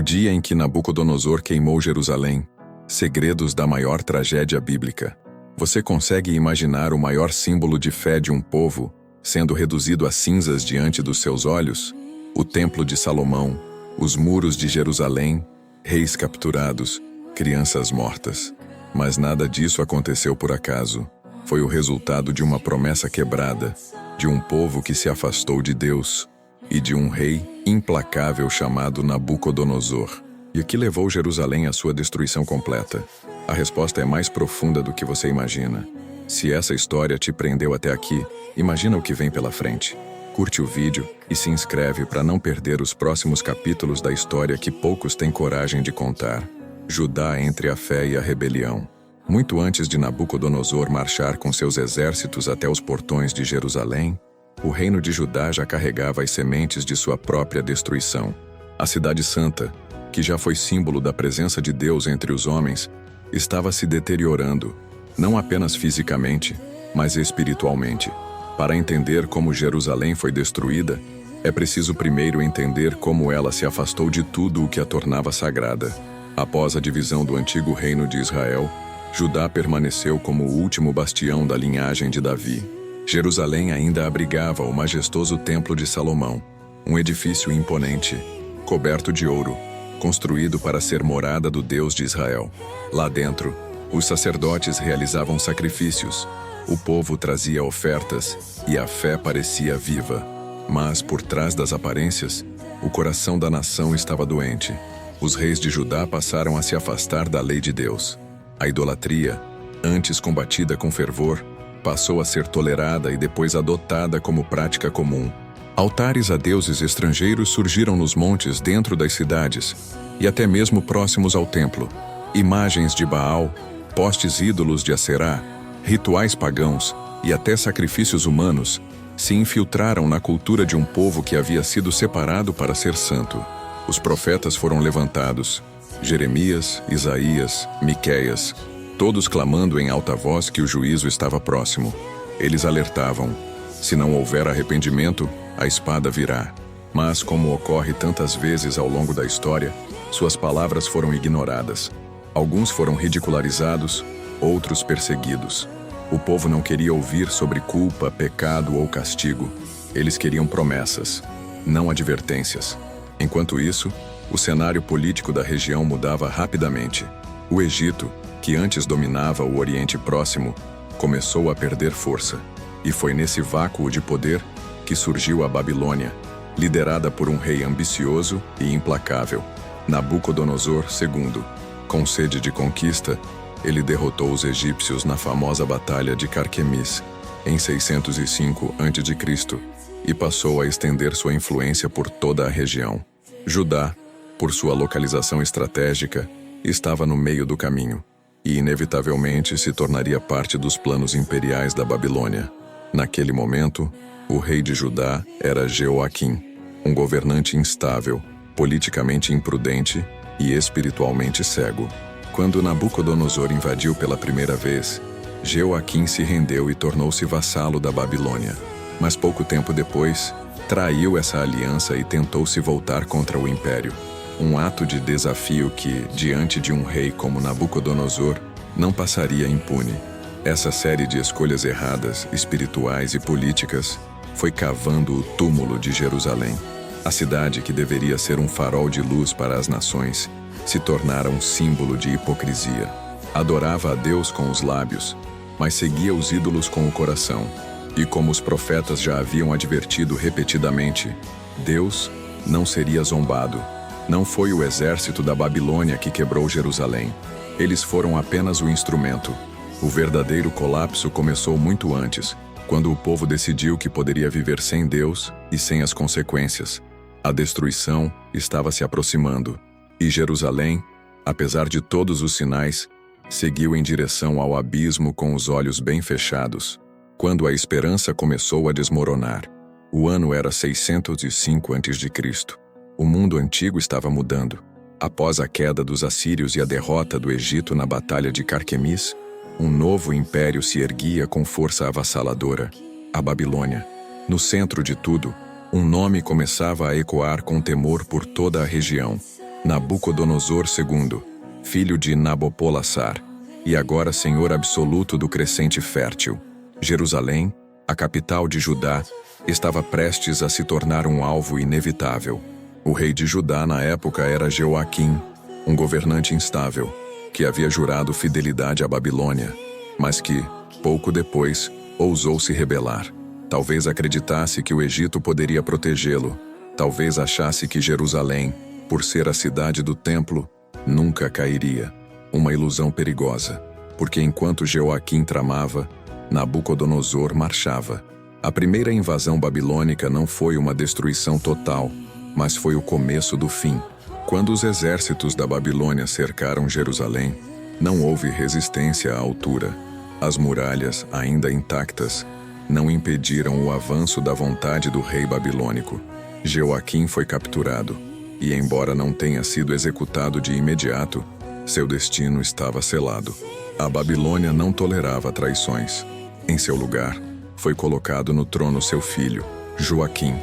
dia em que Nabucodonosor queimou Jerusalém. Segredos da maior tragédia bíblica. Você consegue imaginar o maior símbolo de fé de um povo sendo reduzido a cinzas diante dos seus olhos? O Templo de Salomão, os muros de Jerusalém, reis capturados, crianças mortas. Mas nada disso aconteceu por acaso. Foi o resultado de uma promessa quebrada, de um povo que se afastou de Deus e de um rei implacável chamado Nabucodonosor. E o que levou Jerusalém à sua destruição completa? A resposta é mais profunda do que você imagina. Se essa história te prendeu até aqui, imagina o que vem pela frente. Curte o vídeo e se inscreve para não perder os próximos capítulos da história que poucos têm coragem de contar. Judá entre a fé e a rebelião. Muito antes de Nabucodonosor marchar com seus exércitos até os portões de Jerusalém, o reino de Judá já carregava as sementes de sua própria destruição. A cidade santa, que já foi símbolo da presença de Deus entre os homens, estava se deteriorando, não apenas fisicamente, mas espiritualmente. Para entender como Jerusalém foi destruída, é preciso primeiro entender como ela se afastou de tudo o que a tornava sagrada. Após a divisão do antigo reino de Israel, Judá permaneceu como o último bastião da linhagem de Davi. Jerusalém ainda abrigava o majestoso Templo de Salomão, um edifício imponente, coberto de ouro, construído para ser morada do Deus de Israel. Lá dentro, os sacerdotes realizavam sacrifícios, o povo trazia ofertas e a fé parecia viva. Mas, por trás das aparências, o coração da nação estava doente. Os reis de Judá passaram a se afastar da lei de Deus. A idolatria, antes combatida com fervor, passou a ser tolerada e depois adotada como prática comum. Altares a deuses estrangeiros surgiram nos montes dentro das cidades e até mesmo próximos ao templo. Imagens de Baal, postes ídolos de Aserá, rituais pagãos e até sacrifícios humanos se infiltraram na cultura de um povo que havia sido separado para ser santo. Os profetas foram levantados, Jeremias, Isaías, Miqueias, todos clamando em alta voz que o juízo estava próximo. Eles alertavam: se não houver arrependimento, a espada virá. Mas, como ocorre tantas vezes ao longo da história, suas palavras foram ignoradas. Alguns foram ridicularizados, outros perseguidos. O povo não queria ouvir sobre culpa, pecado ou castigo. Eles queriam promessas, não advertências. Enquanto isso, o cenário político da região mudava rapidamente. O Egito, que antes dominava o Oriente Próximo, começou a perder força. E foi nesse vácuo de poder que surgiu a Babilônia, liderada por um rei ambicioso e implacável, Nabucodonosor II. Com sede de conquista, ele derrotou os egípcios na famosa Batalha de Carquemis, em 605 a.C., e passou a estender sua influência por toda a região. Judá, por sua localização estratégica, estava no meio do caminho, e inevitavelmente se tornaria parte dos planos imperiais da Babilônia. Naquele momento, o rei de Judá era Jeoaquim, um governante instável, politicamente imprudente e espiritualmente cego. Quando Nabucodonosor invadiu pela primeira vez, Jeoaquim se rendeu e tornou-se vassalo da Babilônia. Mas pouco tempo depois, traiu essa aliança e tentou se voltar contra o império. Um ato de desafio que, diante de um rei como Nabucodonosor, não passaria impune. Essa série de escolhas erradas, espirituais e políticas, foi cavando o túmulo de Jerusalém. A cidade, que deveria ser um farol de luz para as nações, se tornara um símbolo de hipocrisia. Adorava a Deus com os lábios, mas seguia os ídolos com o coração. E como os profetas já haviam advertido repetidamente, Deus não seria zombado. Não foi o exército da Babilônia que quebrou Jerusalém. Eles foram apenas o instrumento. O verdadeiro colapso começou muito antes, quando o povo decidiu que poderia viver sem Deus e sem as consequências. A destruição estava se aproximando, e Jerusalém, apesar de todos os sinais, seguiu em direção ao abismo com os olhos bem fechados. Quando a esperança começou a desmoronar, o ano era 605 a.C. O mundo antigo estava mudando. Após a queda dos assírios e a derrota do Egito na Batalha de Carquemis, um novo império se erguia com força avassaladora, a Babilônia. No centro de tudo, um nome começava a ecoar com temor por toda a região: Nabucodonosor II, filho de Nabopolassar, e agora senhor absoluto do crescente fértil. Jerusalém, a capital de Judá, estava prestes a se tornar um alvo inevitável. O rei de Judá na época era Jeoaquim, um governante instável, que havia jurado fidelidade à Babilônia, mas que, pouco depois, ousou se rebelar. Talvez acreditasse que o Egito poderia protegê-lo, talvez achasse que Jerusalém, por ser a cidade do templo, nunca cairia. Uma ilusão perigosa, porque enquanto Jeoaquim tramava, Nabucodonosor marchava. A primeira invasão babilônica não foi uma destruição total, mas foi o começo do fim. Quando os exércitos da Babilônia cercaram Jerusalém, não houve resistência à altura. As muralhas, ainda intactas, não impediram o avanço da vontade do rei babilônico. Jeoaquim foi capturado, e embora não tenha sido executado de imediato, seu destino estava selado. A Babilônia não tolerava traições. Em seu lugar, foi colocado no trono seu filho, Joaquim,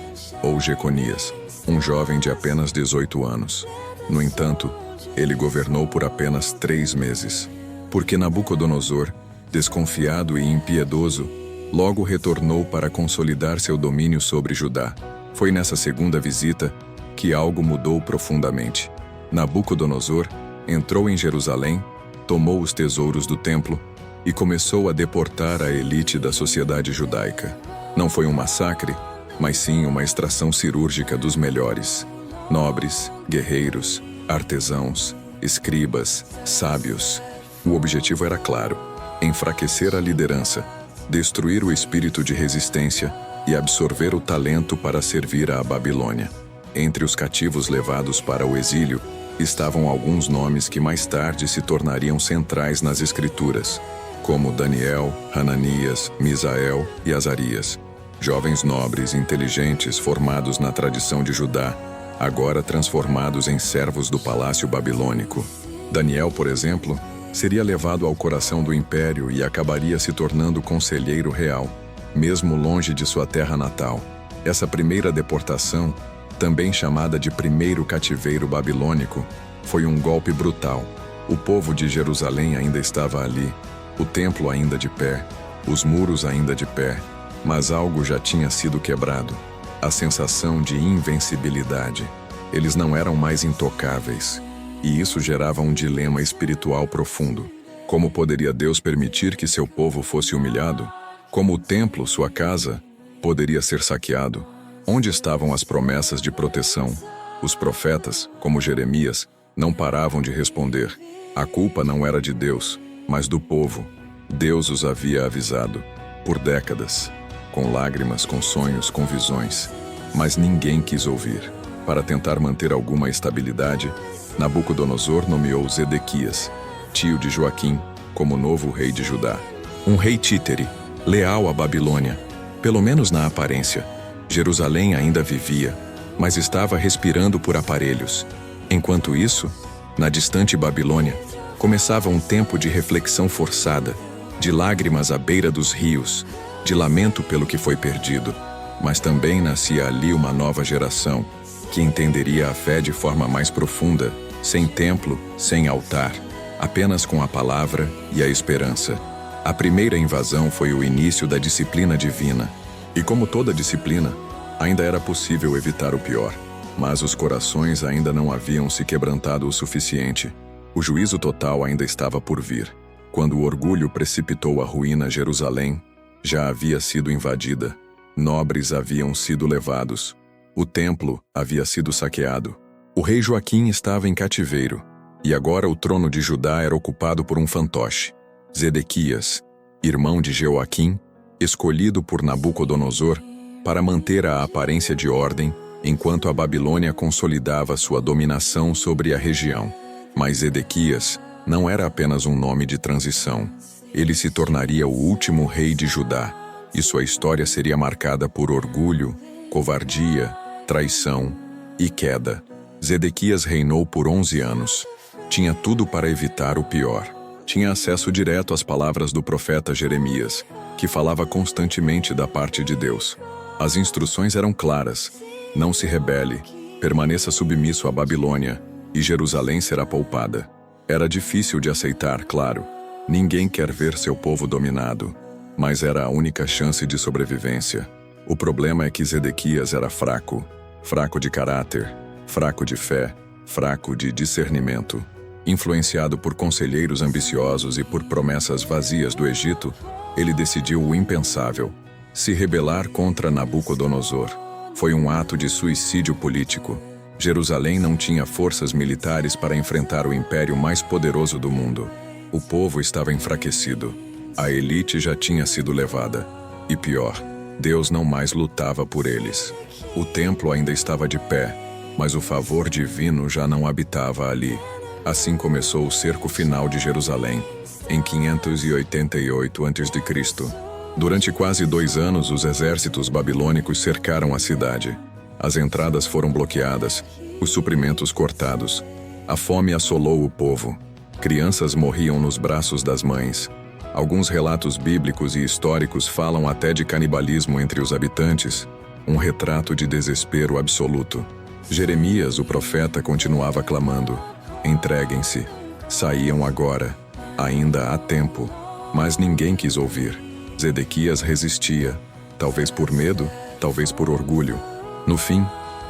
ou Jeconias, um jovem de apenas 18 anos. No entanto, ele governou por apenas 3 meses, porque Nabucodonosor, desconfiado e impiedoso, logo retornou para consolidar seu domínio sobre Judá. Foi nessa segunda visita que algo mudou profundamente. Nabucodonosor entrou em Jerusalém, tomou os tesouros do templo e começou a deportar a elite da sociedade judaica. Não foi um massacre, mas sim uma extração cirúrgica dos melhores. Nobres, guerreiros, artesãos, escribas, sábios. O objetivo era claro: enfraquecer a liderança, destruir o espírito de resistência e absorver o talento para servir à Babilônia. Entre os cativos levados para o exílio, estavam alguns nomes que mais tarde se tornariam centrais nas Escrituras, como Daniel, Hananias, Misael e Azarias. Jovens nobres, inteligentes, formados na tradição de Judá, agora transformados em servos do palácio babilônico. Daniel, por exemplo, seria levado ao coração do império e acabaria se tornando conselheiro real, mesmo longe de sua terra natal. Essa primeira deportação, também chamada de primeiro cativeiro babilônico, foi um golpe brutal. O povo de Jerusalém ainda estava ali, o templo ainda de pé, os muros ainda de pé, mas algo já tinha sido quebrado. A sensação de invencibilidade. Eles não eram mais intocáveis, e isso gerava um dilema espiritual profundo. Como poderia Deus permitir que seu povo fosse humilhado? Como o templo, sua casa, poderia ser saqueado? Onde estavam as promessas de proteção? Os profetas, como Jeremias, não paravam de responder. A culpa não era de Deus, mas do povo. Deus os havia avisado, por décadas, com lágrimas, com sonhos, com visões. Mas ninguém quis ouvir. Para tentar manter alguma estabilidade, Nabucodonosor nomeou Zedequias, tio de Joaquim, como novo rei de Judá. Um rei títere, leal à Babilônia, pelo menos na aparência. Jerusalém ainda vivia, mas estava respirando por aparelhos. Enquanto isso, na distante Babilônia, começava um tempo de reflexão forçada, de lágrimas à beira dos rios, de lamento pelo que foi perdido. Mas também nascia ali uma nova geração, que entenderia a fé de forma mais profunda, sem templo, sem altar, apenas com a palavra e a esperança. A primeira invasão foi o início da disciplina divina. E como toda disciplina, ainda era possível evitar o pior. Mas os corações ainda não haviam se quebrantado o suficiente. O juízo total ainda estava por vir. Quando o orgulho precipitou a ruína, Jerusalém já havia sido invadida. Nobres haviam sido levados. O templo havia sido saqueado. O rei Joaquim estava em cativeiro. E agora o trono de Judá era ocupado por um fantoche. Zedequias, irmão de Jeoaquim, escolhido por Nabucodonosor para manter a aparência de ordem enquanto a Babilônia consolidava sua dominação sobre a região. Mas Zedequias não era apenas um nome de transição. Ele se tornaria o último rei de Judá, e sua história seria marcada por orgulho, covardia, traição e queda. Zedequias reinou por 11 anos. Tinha tudo para evitar o pior. Tinha acesso direto às palavras do profeta Jeremias, que falava constantemente da parte de Deus. As instruções eram claras: não se rebele, permaneça submisso à Babilônia, e Jerusalém será poupada. Era difícil de aceitar, claro. Ninguém quer ver seu povo dominado, mas era a única chance de sobrevivência. O problema é que Zedequias era fraco de caráter, fraco de fé, fraco de discernimento. Influenciado por conselheiros ambiciosos e por promessas vazias do Egito, ele decidiu o impensável: se rebelar contra Nabucodonosor. Foi um ato de suicídio político. Jerusalém não tinha forças militares para enfrentar o império mais poderoso do mundo. O povo estava enfraquecido. A elite já tinha sido levada. E pior, Deus não mais lutava por eles. O templo ainda estava de pé, mas o favor divino já não habitava ali. Assim começou o cerco final de Jerusalém, em 588 a.C. Durante quase 2 anos, os exércitos babilônicos cercaram a cidade. As entradas foram bloqueadas, os suprimentos cortados. A fome assolou o povo. Crianças morriam nos braços das mães. Alguns relatos bíblicos e históricos falam até de canibalismo entre os habitantes, um retrato de desespero absoluto. Jeremias, o profeta, continuava clamando: entreguem-se. Saíam agora. Ainda há tempo. Mas ninguém quis ouvir. Zedequias resistia, talvez por medo, talvez por orgulho. No fim,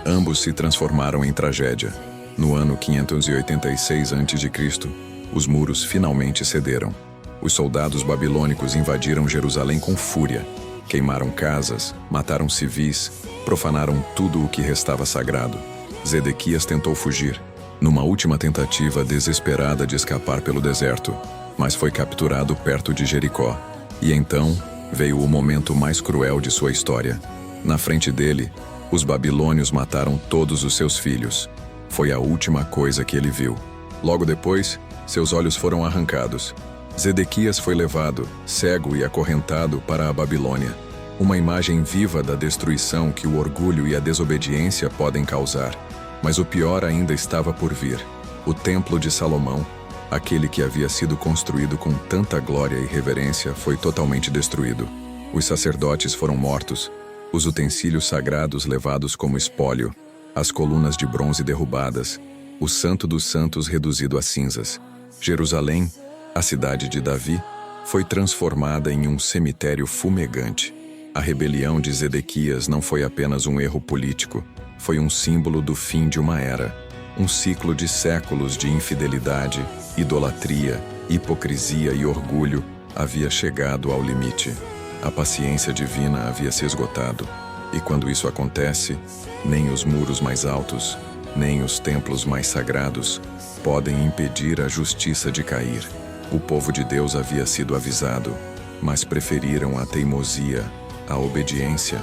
ambos se transformaram em tragédia. No ano 586 a.C., os muros finalmente cederam. Os soldados babilônicos invadiram Jerusalém com fúria. Queimaram casas, mataram civis, profanaram tudo o que restava sagrado. Zedequias tentou fugir, numa última tentativa desesperada de escapar pelo deserto, mas foi capturado perto de Jericó. E então veio o momento mais cruel de sua história. Na frente dele, os babilônios mataram todos os seus filhos. Foi a última coisa que ele viu. Logo depois, seus olhos foram arrancados. Zedequias foi levado, cego e acorrentado, para a Babilônia. Uma imagem viva da destruição que o orgulho e a desobediência podem causar. Mas o pior ainda estava por vir. O Templo de Salomão, aquele que havia sido construído com tanta glória e reverência, foi totalmente destruído. Os sacerdotes foram mortos, os utensílios sagrados levados como espólio, as colunas de bronze derrubadas, o Santo dos Santos reduzido a cinzas. Jerusalém, a cidade de Davi, foi transformada em um cemitério fumegante. A rebelião de Zedequias não foi apenas um erro político, foi um símbolo do fim de uma era. Um ciclo de séculos de infidelidade, idolatria, hipocrisia e orgulho havia chegado ao limite. A paciência divina havia se esgotado. E quando isso acontece, nem os muros mais altos, nem os templos mais sagrados podem impedir a justiça de cair. O povo de Deus havia sido avisado, mas preferiram a teimosia, a obediência,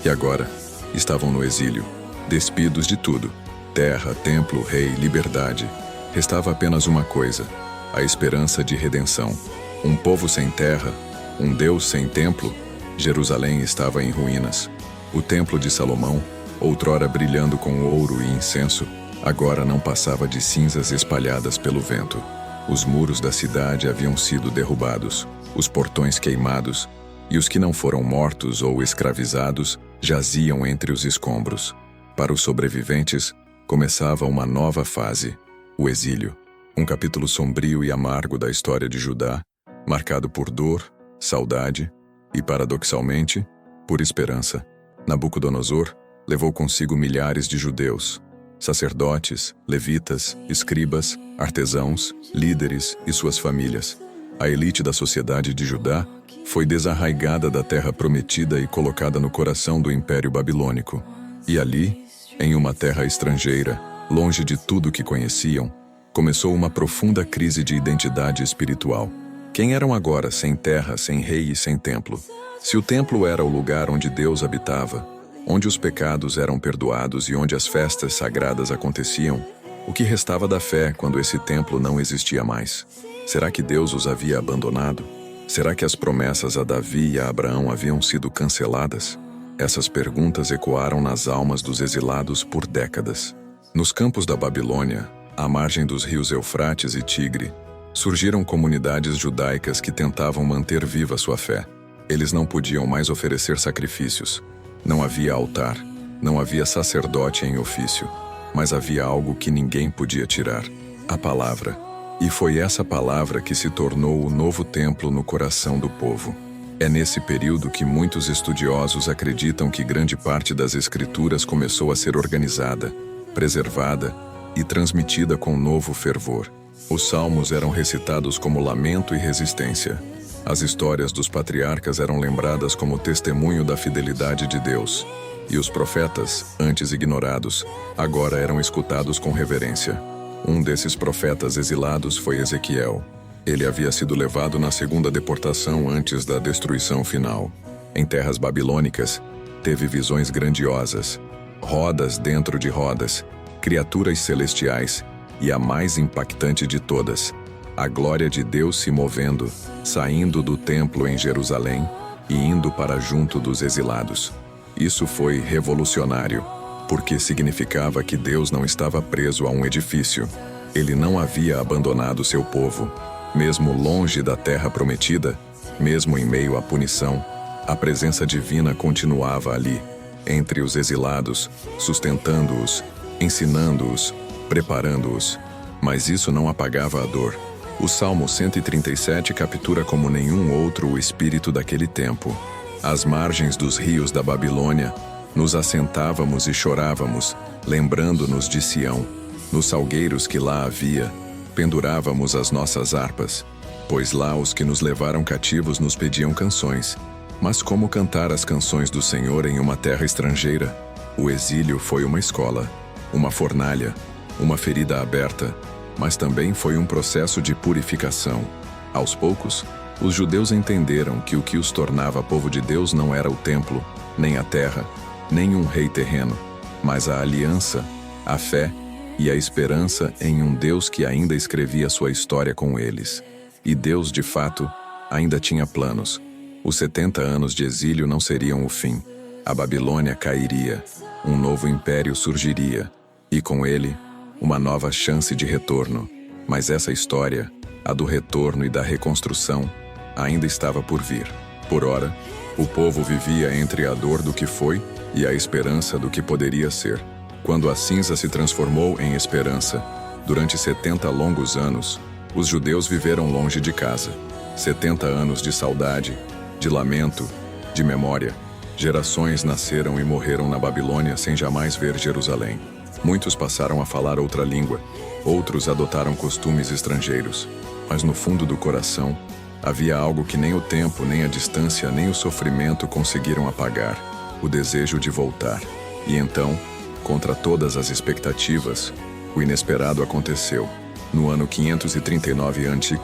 e agora estavam no exílio, despidos de tudo: terra, templo, rei, liberdade. Restava apenas uma coisa: a esperança de redenção. Um povo sem terra, um Deus sem templo. Jerusalém estava em ruínas. O templo de Salomão, outrora brilhando com ouro e incenso, agora não passava de cinzas espalhadas pelo vento. Os muros da cidade haviam sido derrubados, os portões queimados, e os que não foram mortos ou escravizados jaziam entre os escombros. Para os sobreviventes, começava uma nova fase: o exílio. Um capítulo sombrio e amargo da história de Judá, marcado por dor, saudade e, paradoxalmente, por esperança. Nabucodonosor levou consigo milhares de judeus, sacerdotes, levitas, escribas, artesãos, líderes e suas famílias. A elite da sociedade de Judá foi desarraigada da terra prometida e colocada no coração do Império Babilônico. E ali, em uma terra estrangeira, longe de tudo que conheciam, começou uma profunda crise de identidade espiritual. Quem eram agora, sem terra, sem rei e sem templo? Se o templo era o lugar onde Deus habitava, onde os pecados eram perdoados e onde as festas sagradas aconteciam, o que restava da fé quando esse templo não existia mais? Será que Deus os havia abandonado? Será que as promessas a Davi e a Abraão haviam sido canceladas? Essas perguntas ecoaram nas almas dos exilados por décadas. Nos campos da Babilônia, à margem dos rios Eufrates e Tigre, surgiram comunidades judaicas que tentavam manter viva sua fé. Eles não podiam mais oferecer sacrifícios. Não havia altar, não havia sacerdote em ofício. mas havia algo que ninguém podia tirar: a palavra. E foi essa palavra que se tornou o novo templo no coração do povo. É nesse período que muitos estudiosos acreditam que grande parte das Escrituras começou a ser organizada, preservada e transmitida com novo fervor. Os salmos eram recitados como lamento e resistência. As histórias dos patriarcas eram lembradas como testemunho da fidelidade de Deus. E os profetas, antes ignorados, agora eram escutados com reverência. Um desses profetas exilados foi Ezequiel. Ele havia sido levado na segunda deportação antes da destruição final. Em terras babilônicas, teve visões grandiosas, rodas dentro de rodas, criaturas celestiais e a mais impactante de todas, a glória de Deus se movendo, saindo do templo em Jerusalém e indo para junto dos exilados. Isso foi revolucionário, porque significava que Deus não estava preso a um edifício. Ele não havia abandonado seu povo. Mesmo longe da terra prometida, mesmo em meio à punição, a presença divina continuava ali, entre os exilados, sustentando-os, ensinando-os, preparando-os. Mas isso não apagava a dor. O Salmo 137 captura como nenhum outro o espírito daquele tempo. Às margens dos rios da Babilônia, nos assentávamos e chorávamos, lembrando-nos de Sião. Nos salgueiros que lá havia, pendurávamos as nossas harpas, pois lá os que nos levaram cativos nos pediam canções. Mas como cantar as canções do Senhor em uma terra estrangeira? O exílio foi uma escola, uma fornalha, uma ferida aberta, mas também foi um processo de purificação. Aos poucos, os judeus entenderam que o que os tornava povo de Deus não era o templo, nem a terra, nem um rei terreno, mas a aliança, a fé e a esperança em um Deus que ainda escrevia sua história com eles. E Deus, de fato, ainda tinha planos. Os 70 anos de exílio não seriam o fim. A Babilônia cairia, um novo império surgiria, e com ele, uma nova chance de retorno. Mas essa história, a do retorno e da reconstrução, ainda estava por vir. Por ora, o povo vivia entre a dor do que foi e a esperança do que poderia ser. Quando a cinza se transformou em esperança, durante 70 longos anos, os judeus viveram longe de casa. 70 anos de saudade, de lamento, de memória. Gerações nasceram e morreram na Babilônia sem jamais ver Jerusalém. Muitos passaram a falar outra língua, outros adotaram costumes estrangeiros. Mas no fundo do coração, havia algo que nem o tempo, nem a distância, nem o sofrimento conseguiram apagar: o desejo de voltar. E então, contra todas as expectativas, o inesperado aconteceu. No ano 539 a.C.,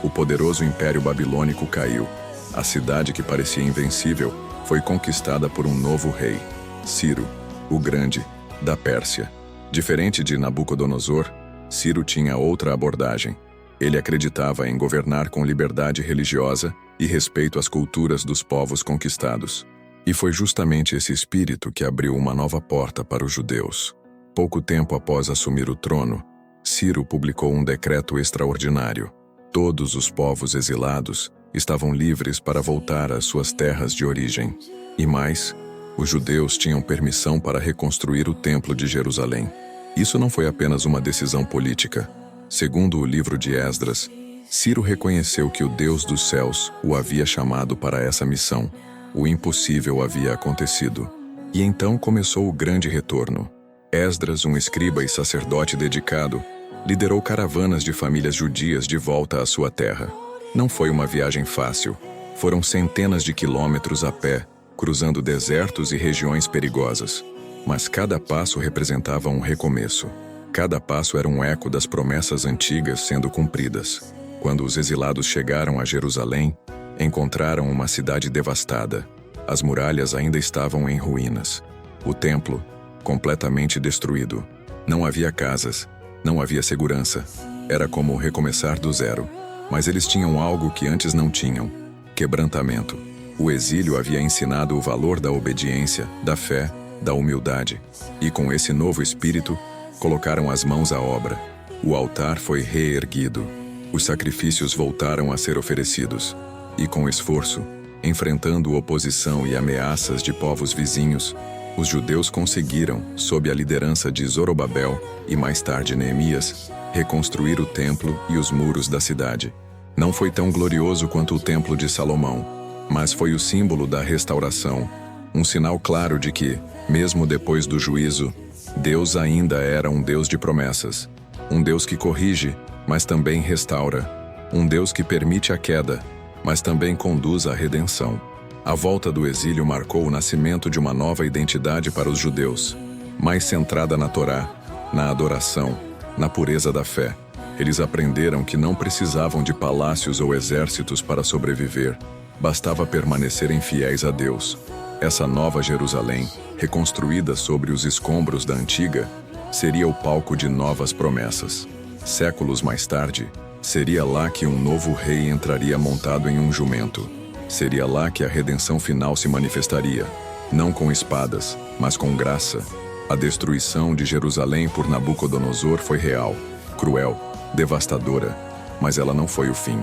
o poderoso Império Babilônico caiu. A cidade que parecia invencível foi conquistada por um novo rei, Ciro, o Grande, da Pérsia. Diferente de Nabucodonosor, Ciro tinha outra abordagem. Ele acreditava em governar com liberdade religiosa e respeito às culturas dos povos conquistados. E foi justamente esse espírito que abriu uma nova porta para os judeus. Pouco tempo após assumir o trono, Ciro publicou um decreto extraordinário. Todos os povos exilados estavam livres para voltar às suas terras de origem. E mais, os judeus tinham permissão para reconstruir o Templo de Jerusalém. Isso não foi apenas uma decisão política. Segundo o livro de Esdras, Ciro reconheceu que o Deus dos céus o havia chamado para essa missão. O impossível havia acontecido. E então começou o grande retorno. Esdras, um escriba e sacerdote dedicado, liderou caravanas de famílias judias de volta à sua terra. Não foi uma viagem fácil. Foram centenas de quilômetros a pé, cruzando desertos e regiões perigosas. Mas cada passo representava um recomeço. Cada passo era um eco das promessas antigas sendo cumpridas. Quando os exilados chegaram a Jerusalém, encontraram uma cidade devastada. As muralhas ainda estavam em ruínas. O templo, completamente destruído. Não havia casas, não havia segurança. Era como recomeçar do zero. Mas eles tinham algo que antes não tinham: quebrantamento. O exílio havia ensinado o valor da obediência, da fé, da humildade. E com esse novo espírito, colocaram as mãos à obra. O altar foi reerguido. Os sacrifícios voltaram a ser oferecidos. E com esforço, enfrentando oposição e ameaças de povos vizinhos, Os judeus conseguiram, sob a liderança de Zorobabel e mais tarde Neemias, reconstruir o templo e os muros da cidade. Não foi tão glorioso quanto o templo de Salomão, mas foi o símbolo da restauração, um sinal claro de que, mesmo depois do juízo, Deus ainda era um Deus de promessas, um Deus que corrige, mas também restaura, um Deus que permite a queda, mas também conduz à redenção. A volta do exílio marcou o nascimento de uma nova identidade para os judeus, mais centrada na Torá, na adoração, na pureza da fé. Eles aprenderam que não precisavam de palácios ou exércitos para sobreviver, bastava permanecerem fiéis a Deus. Essa nova Jerusalém, reconstruída sobre os escombros da antiga, seria o palco de novas promessas. Séculos mais tarde, seria lá que um novo rei entraria montado em um jumento. Seria lá que a redenção final se manifestaria, não com espadas, mas com graça. A destruição de Jerusalém por Nabucodonosor foi real, cruel, devastadora, mas ela não foi o fim.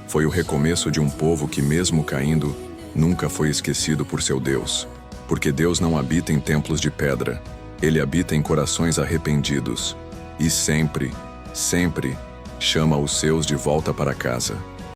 Foi o recomeço de um povo que, mesmo caindo, nunca foi esquecido por seu Deus. Porque Deus não habita em templos de pedra, Ele habita em corações arrependidos. E sempre, sempre, chama os seus de volta para casa.